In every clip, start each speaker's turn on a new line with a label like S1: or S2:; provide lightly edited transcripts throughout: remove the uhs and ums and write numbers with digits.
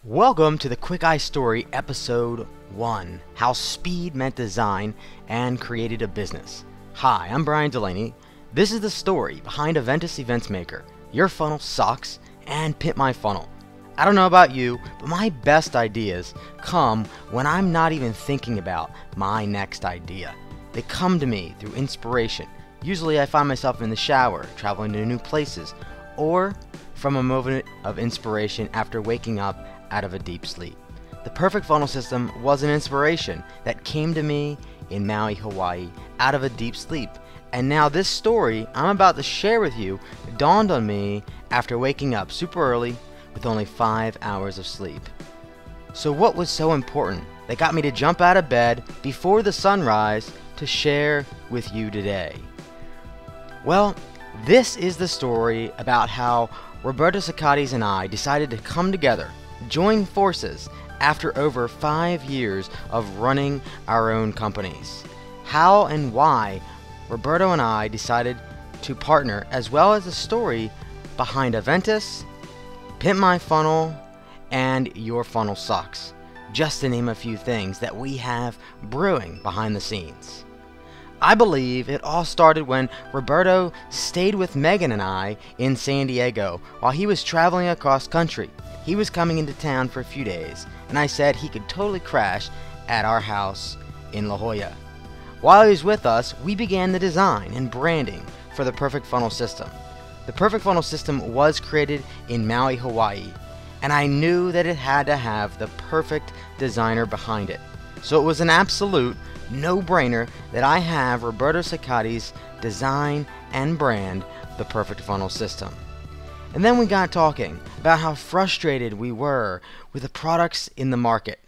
S1: Welcome to the Quick Eye Story Episode 1, How Speed Met Design and Created a Business. Hi, I'm Bryan Dulaney. This is the story behind Aventus Events Maker, Your Funnel Sucks, and Pimp My Funnel. I don't know about you, but my best ideas come when I'm not even thinking about my next idea. They come to me through inspiration. Usually I find myself in the shower, traveling to new places, or from a moment of inspiration after waking up out of a deep sleep. The perfect funnel system was an inspiration that came to me in Maui, Hawaii, out of a deep sleep. And now this story I'm about to share with you dawned on me after waking up super early with only 5 hours of sleep. So what was so important that got me to jump out of bed before the sunrise to share with you today? Well, this is the story about how Roberto Socrates and I decided to come together, join forces after over 5 years of running our own companies. How and why Roberto and I decided to partner, as well as the story behind Aventus, Pimp My Funnel, and Your Funnel Sucks, just to name a few things that we have brewing behind the scenes. I believe it all started when Roberto stayed with Megan and I in San Diego while he was traveling across country. He was coming into town for a few days, and I said he could totally crash at our house in La Jolla. While he was with us, we began the design and branding for the Perfect Funnel System. The Perfect Funnel System was created in Maui, Hawaii, and I knew that it had to have the perfect designer behind it. So it was an absolute no-brainer that I have Roberto Socrates design and brand the Perfect Funnel System. And then we got talking about how frustrated we were with the products in the market.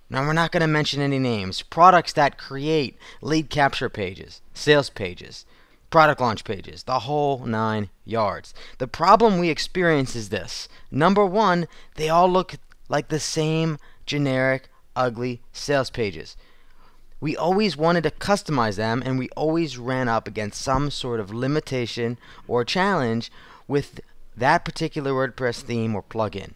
S1: Now, we're not going to mention any names. Products that create lead capture pages, sales pages, product launch pages, the whole 9 yards. The problem we experience is this. Number one, they all look like the same generic, ugly sales pages. We always wanted to customize them, and we always ran up against some sort of limitation or challenge with that particular WordPress theme or plugin.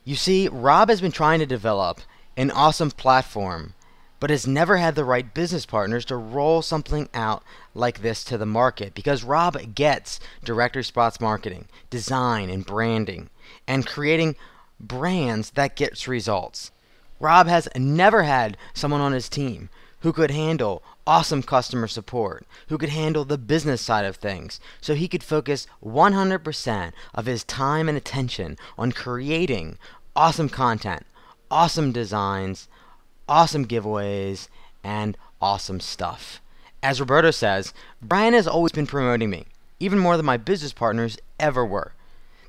S1: You see, Rob has been trying to develop an awesome platform, but has never had the right business partners to roll something out like this to the market, because Rob gets direct response marketing, design and branding, and creating brands that gets results. Rob has never had someone on his team who could handle awesome customer support, who could handle the business side of things, so he could focus 100% of his time and attention on creating awesome content, awesome designs, awesome giveaways, and awesome stuff. As Roberto says, Bryan has always been promoting me, even more than my business partners ever were.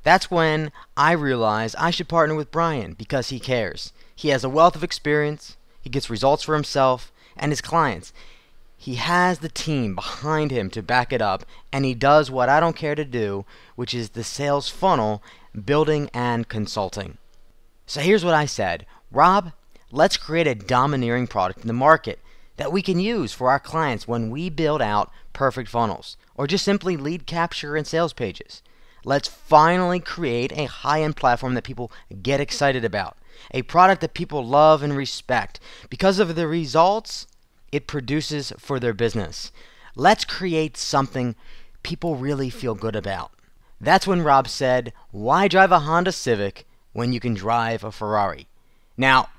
S1: That's when I realized I should partner with Bryan because he cares. He has a wealth of experience, he gets results for himself and his clients. He has the team behind him to back it up, and he does what I don't care to do, which is the sales funnel, building and consulting. So here's what I said. Rob, let's create a domineering product in the market that we can use for our clients when we build out perfect funnels, or just simply lead capture and sales pages. Let's finally create a high-end platform that people get excited about. A product that people love and respect because of the results it produces for their business. Let's create something people really feel good about. That's when Rob said, why drive a Honda Civic when you can drive a Ferrari? Now,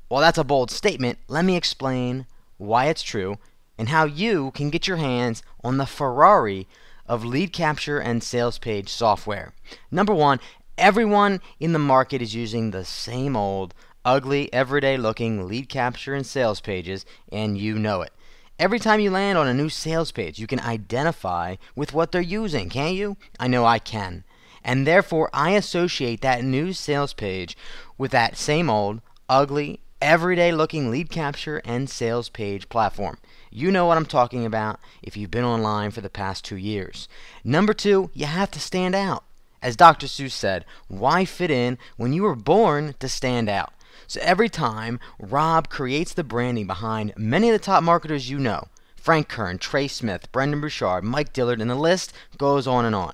S1: while that's a bold statement, let me explain why it's true and how you can get your hands on the Ferrari of lead capture and sales page software. Number one, everyone in the market is using the same old, ugly, everyday looking lead capture and sales pages, and you know it. Every time you land on a new sales page, you can identify with what they're using, can't you? I know I can. And therefore, I associate that new sales page with that same old, ugly, everyday looking lead capture and sales page platform. You know what I'm talking about if you've been online for the past 2 years. Number two, you have to stand out. As Dr. Seuss said, why fit in when you were born to stand out? So every time Rob creates the branding behind many of the top marketers you know, Frank Kern, Trey Smith, Brendan Bouchard, Mike Dillard, and the list goes on and on.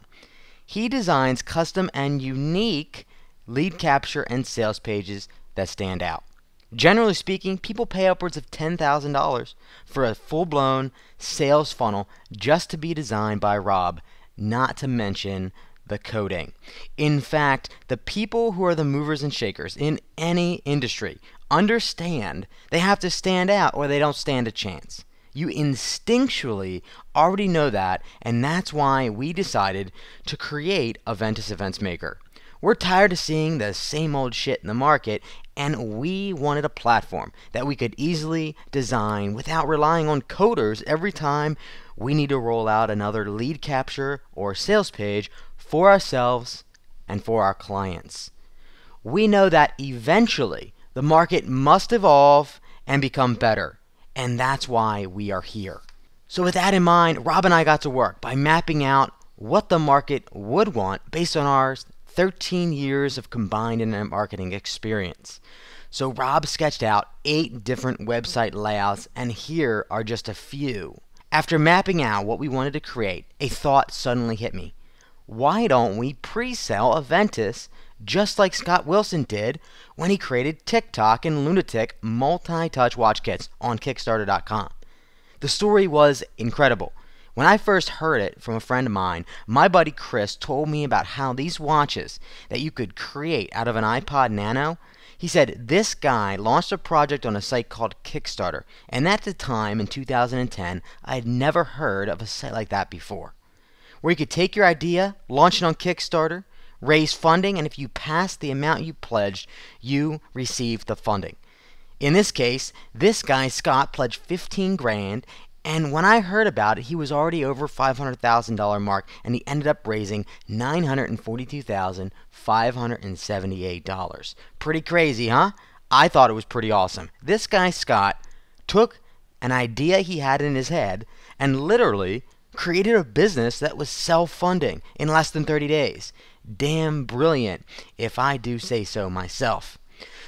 S1: He designs custom and unique lead capture, and sales pages that stand out. Generally speaking, people pay upwards of $10,000 for a full-blown sales funnel just to be designed by Rob, not to mention the coding. In fact, the people who are the movers and shakers in any industry understand they have to stand out or they don't stand a chance. You instinctually already know that, and that's why we decided to create Aventus Events Maker. We're tired of seeing the same old shit in the market, and we wanted a platform that we could easily design without relying on coders every time we need to roll out another lead capture or sales page for ourselves and for our clients. We know that eventually the market must evolve and become better, and that's why we are here. So with that in mind, Rob and I got to work by mapping out what the market would want based on our 13 years of combined internet marketing experience. So Rob sketched out 8 different website layouts, and here are just a few. After mapping out what we wanted to create, a thought suddenly hit me. Why don't we pre-sell Aventus just like Scott Wilson did when he created TikTok and Lunatic multi-touch watch kits on Kickstarter.com? The story was incredible. When I first heard it from a friend of mine, my buddy Chris told me about how these watches that you could create out of an iPod Nano, he said this guy launched a project on a site called Kickstarter, and at the time in 2010, I had never heard of a site like that before, where you could take your idea, launch it on Kickstarter, raise funding, and if you passed the amount you pledged, you received the funding. In this case, this guy Scott pledged 15 grand, and when I heard about it, he was already over $500,000 mark, and he ended up raising $942,578. Pretty crazy, huh? I thought it was pretty awesome. This guy Scott took an idea he had in his head and literally created a business that was self-funding in less than 30 days. Damn brilliant, if I do say so myself.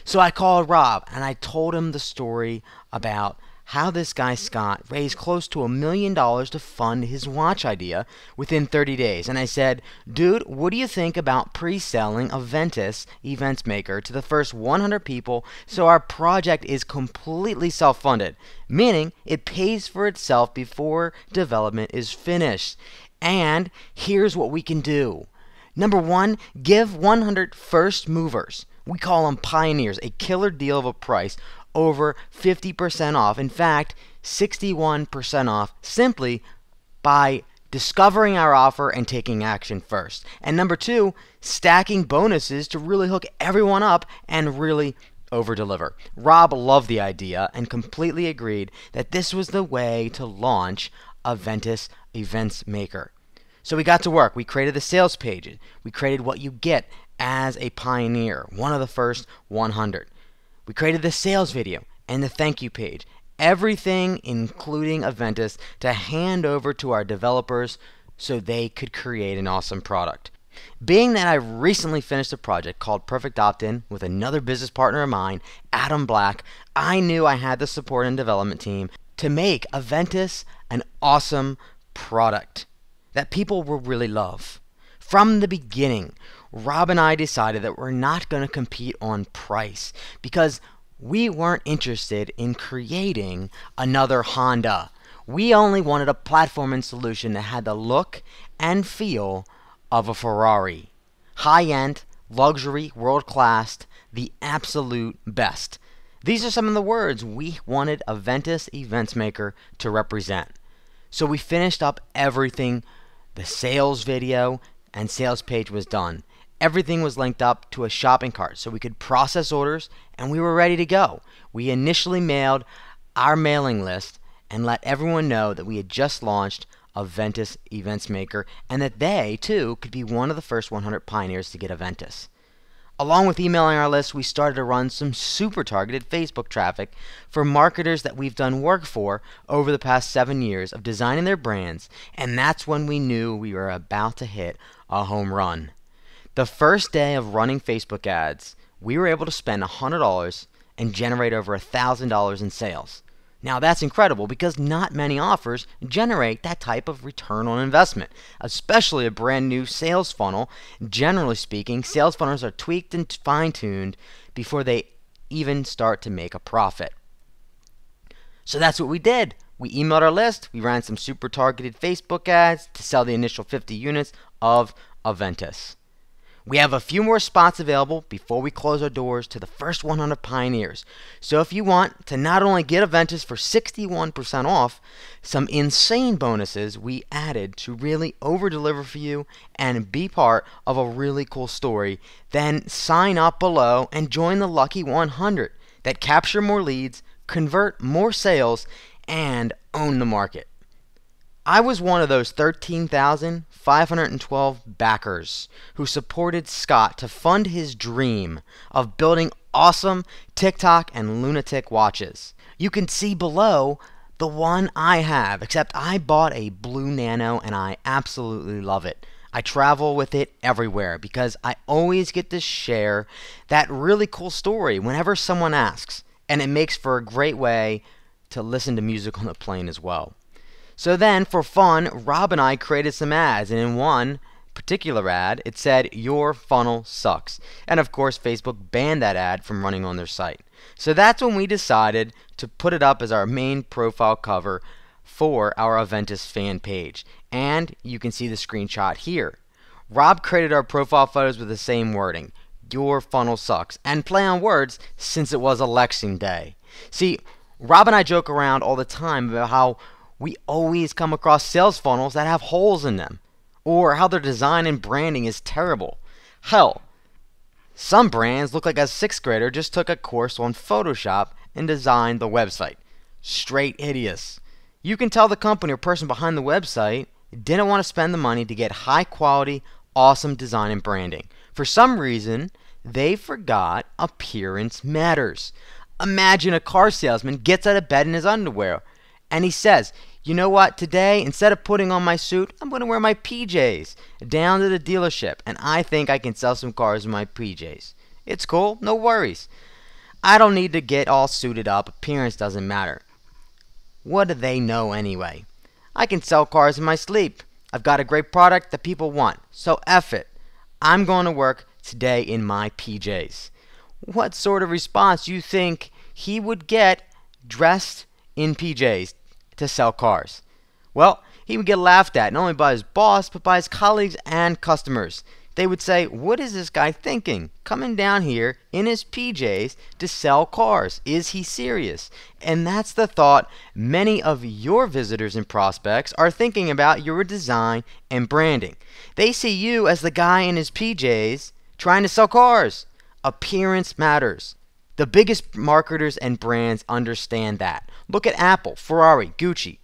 S1: So I called Rob and I told him the story about how this guy Scott raised close to $1 million to fund his watch idea within 30 days. And I said, dude, what do you think about pre-selling Aventus Events Maker to the first 100 people so our project is completely self-funded, meaning it pays for itself before development is finished. And here's what we can do. Number 1, give 100 first movers, we call them pioneers, a killer deal of a price over 50% off. In fact, 61% off simply by discovering our offer and taking action first. And number 2, stacking bonuses to really hook everyone up and really over-deliver. Rob loved the idea and completely agreed that this was the way to launch Aventus Events Maker. So we got to work. We created the sales pages. We created what you get as a pioneer, one of the first 100. We created the sales video and the thank you page. Everything including Aventus to hand over to our developers so they could create an awesome product. Being that I recently finished a project called Perfect Opt-in with another business partner of mine, Adam Black, I knew I had the support and development team to make Aventus an awesome product that people will really love. From the beginning, Rob and I decided that we're not going to compete on price because we weren't interested in creating another Honda. We only wanted a platform and solution that had the look and feel of a Ferrari. High-end, luxury, world-class, the absolute best. These are some of the words we wanted Aventus Events Maker to represent. So we finished up everything. The sales video and sales page was done. Everything was linked up to a shopping cart so we could process orders, and we were ready to go. We initially mailed our mailing list and let everyone know that we had just launched Aventus Events Maker and that they, too, could be one of the first 100 pioneers to get Aventus. Along with emailing our list, we started to run some super targeted Facebook traffic for marketers that we've done work for over the past 7 years of designing their brands, and that's when we knew we were about to hit a home run. The first day of running Facebook ads, we were able to spend $100 and generate over $1,000 in sales. Now that's incredible because not many offers generate that type of return on investment, especially a brand new sales funnel. Generally speaking, sales funnels are tweaked and fine-tuned before they even start to make a profit. So that's what we did. We emailed our list, we ran some super targeted Facebook ads to sell the initial 50 units of Aventus. We have a few more spots available before we close our doors to the first 100 pioneers. So if you want to not only get Aventus for 61% off, some insane bonuses we added to really over-deliver for you and be part of a really cool story, then sign up below and join the lucky 100 that capture more leads, convert more sales, and own the market. I was one of those 13,512 backers who supported Scott to fund his dream of building awesome TikTok and lunatic watches. You can see below the one I have, except I bought a blue Nano and I absolutely love it. I travel with it everywhere because I always get to share that really cool story whenever someone asks, and it makes for a great way to listen to music on the plane as well. So then, for fun, Rob and I created some ads, and in one particular ad, it said, "Your funnel sucks." And of course, Facebook banned that ad from running on their site. So that's when we decided to put it up as our main profile cover for our Aventus fan page. And you can see the screenshot here. Rob created our profile photos with the same wording, "Your funnel sucks," and play on words since it was election day. See, Rob and I joke around all the time about how we always come across sales funnels that have holes in them, or how their design and branding is terrible. Hell, some brands look like a 6th grader just took a course on Photoshop and designed the website. Straight idiots. You can tell the company or person behind the website didn't want to spend the money to get high quality, awesome design and branding. For some reason, they forgot appearance matters. Imagine a car salesman gets out of bed in his underwear and he says, "You know what, today, instead of putting on my suit, I'm going to wear my PJs down to the dealership, and I think I can sell some cars in my PJs. It's cool, no worries. I don't need to get all suited up, appearance doesn't matter." What do they know anyway? I can sell cars in my sleep. I've got a great product that people want, so F it. I'm going to work today in my PJs. What sort of response do you think he would get dressed in PJs to sell cars? Well, he would get laughed at not only by his boss but by his colleagues and customers. They would say, "What is this guy thinking? Coming down here in his PJs to sell cars? Is he serious?" And that's the thought many of your visitors and prospects are thinking about your design and branding. They see you as the guy in his PJs trying to sell cars. Appearance matters. The biggest marketers and brands understand that. Look at Apple, Ferrari, Gucci.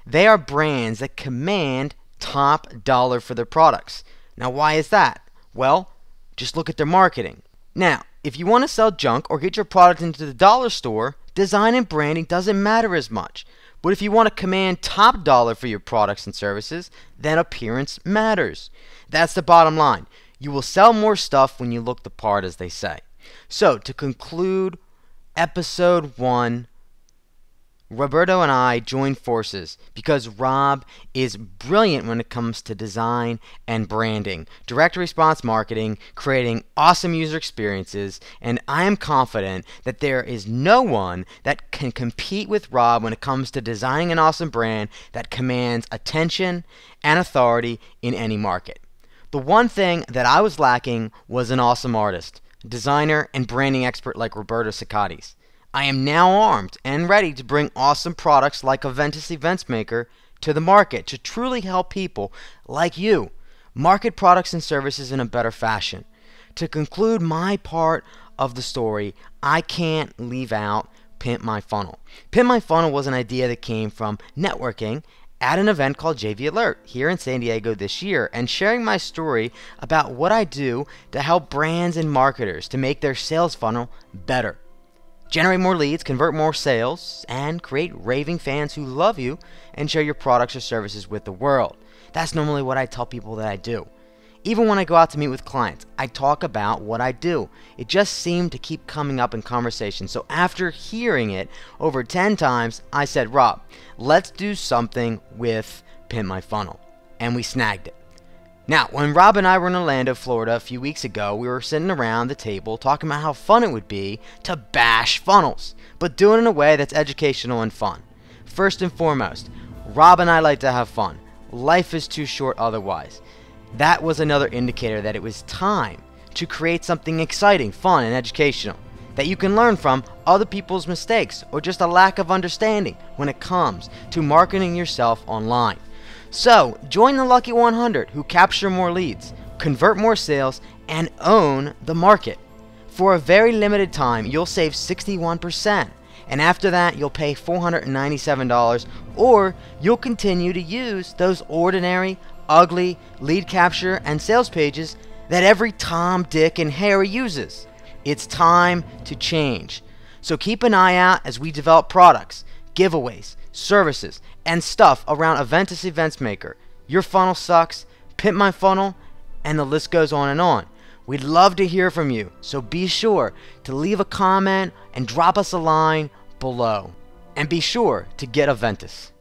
S1: They are brands that command top dollar for their products. Now, why is that? Well, just look at their marketing. Now, if you want to sell junk or get your product into the dollar store, design and branding doesn't matter as much. But if you want to command top dollar for your products and services, then appearance matters. That's the bottom line. You will sell more stuff when you look the part, as they say. So, to conclude episode 1, Roberto and I joined forces because Rob is brilliant when it comes to design and branding, direct response marketing, creating awesome user experiences, and I am confident that there is no one that can compete with Rob when it comes to designing an awesome brand that commands attention and authority in any market. The one thing that I was lacking was an awesome artist, designer, and branding expert like Roberto Cicatis. I am now armed and ready to bring awesome products like Aventus Events Maker to the market to truly help people like you market products and services in a better fashion. To conclude my part of the story, I can't leave out Pimp My Funnel. Pimp My Funnel was an idea that came from networking at an event called JV Alert here in San Diego this year and sharing my story about what I do to help brands and marketers to make their sales funnel better. Generate more leads, convert more sales, and create raving fans who love you and share your products or services with the world. That's normally what I tell people that I do. Even when I go out to meet with clients, I talk about what I do. It just seemed to keep coming up in conversation. So after hearing it over 10 times, I said, Rob, let's do something with Pimp My Funnel. And we snagged it. Now, when Rob and I were in Orlando, Florida a few weeks ago, we were sitting around the table talking about how fun it would be to bash funnels, but do it in a way that's educational and fun. First and foremost, Rob and I like to have fun. Life is too short otherwise. That was another indicator that it was time to create something exciting, fun, and educational that you can learn from other people's mistakes or just a lack of understanding when it comes to marketing yourself online. So, join the lucky 100 who capture more leads, convert more sales, and own the market. For a very limited time, you'll save 61%, and after that, you'll pay $497, or you'll continue to use those ordinary, ugly lead capture and sales pages that every Tom, Dick, and Harry uses. It's time to change. So keep an eye out as we develop products, giveaways, services, and stuff around Aventus Events Maker. Your funnel sucks, Pimp My Funnel, and the list goes on and on. We'd love to hear from you, so be sure to leave a comment and drop us a line below. And be sure to get Aventus.